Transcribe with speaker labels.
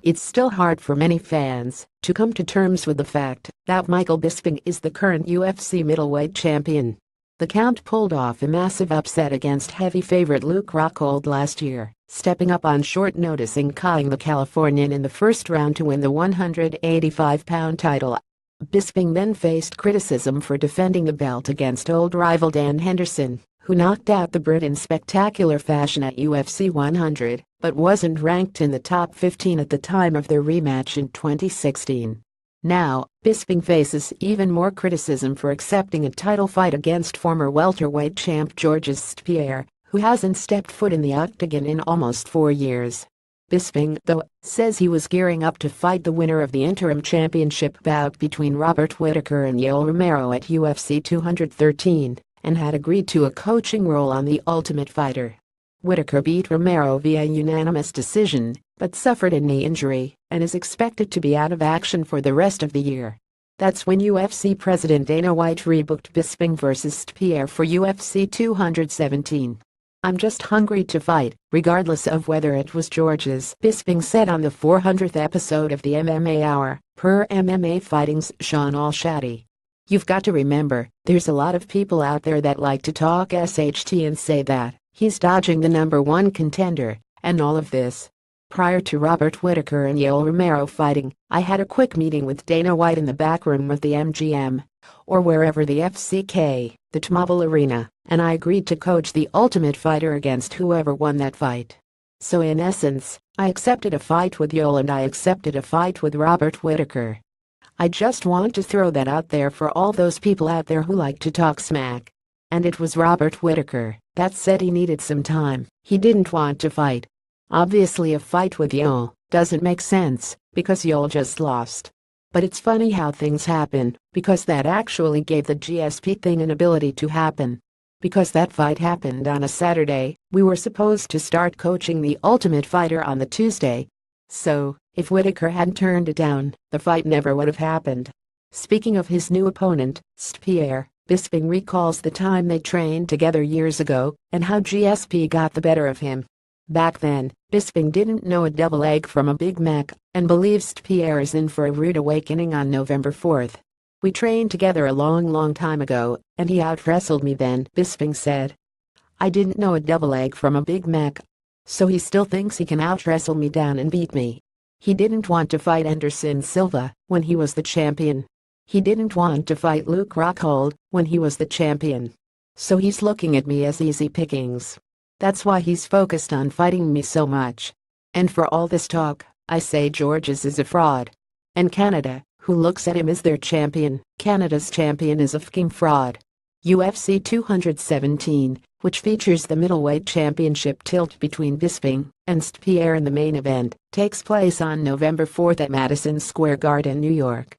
Speaker 1: It's still hard for many fans to come to terms with the fact that Michael Bisping is the current UFC middleweight champion. The Count pulled off a massive upset against heavy favorite Luke Rockhold last year, stepping up on short notice and cowing the Californian in the first round to win the 185-pound title. Bisping then faced criticism for defending the belt against old rival Dan Henderson, who knocked out the Brit in spectacular fashion at UFC 100, but wasn't ranked in the top 15 at the time of their rematch in 2016. Now, Bisping faces even more criticism for accepting a title fight against former welterweight champ Georges St. Pierre, who hasn't stepped foot in the octagon in almost 4 years. Bisping, though, says he was gearing up to fight the winner of the interim championship bout between Robert Whittaker and Yoel Romero at UFC 213, and had agreed to a coaching role on The Ultimate Fighter. Whittaker beat Romero via unanimous decision, but suffered a knee injury and is expected to be out of action for the rest of the year. That's when UFC president Dana White rebooked Bisping vs. St. Pierre for UFC 217. "I'm just hungry to fight, regardless of whether it was George's," Bisping said on the 400th episode of the MMA Hour, per MMA Fighting's Sean Al-Shatti. "You've got to remember, there's a lot of people out there that like to talk SHT and say that he's dodging the #1 contender, and all of this." Prior to Robert Whittaker and Yoel Romero fighting, I had a quick meeting with Dana White in the back room of the MGM, or wherever the FCK, the T-Mobile Arena, and I agreed to coach The Ultimate Fighter against whoever won that fight. So in essence, I accepted a fight with Yoel and I accepted a fight with Robert Whittaker. I just want to throw that out there for all those people out there who like to talk smack. And it was Robert Whittaker that said he needed some time, he didn't want to fight. Obviously a fight with Yoel doesn't make sense, because Yoel just lost. But it's funny how things happen, because that actually gave the GSP thing an ability to happen. Because that fight happened on a Saturday, we were supposed to start coaching The Ultimate Fighter on the Tuesday. So, if Whittaker hadn't turned it down, the fight never would have happened. Speaking of his new opponent, St. Pierre, Bisping recalls the time they trained together years ago and how GSP got the better of him. Back then, Bisping didn't know a double egg from a Big Mac and believes St. Pierre is in for a rude awakening on November 4th. "We trained together a long time ago, and he out-wrestled me then," Bisping said. "I didn't know a double egg from a Big Mac. So he still thinks he can out-wrestle me down and beat me. He didn't want to fight Anderson Silva when he was the champion. He didn't want to fight Luke Rockhold when he was the champion. So he's looking at me as easy pickings. That's why he's focused on fighting me so much. And for all this talk, I say Georges is a fraud. And Canada, who looks at him as their champion, Canada's champion, is a fucking fraud." UFC 217, which features the middleweight championship tilt between Bisping and St. Pierre in the main event, takes place on November 4th at Madison Square Garden, New York.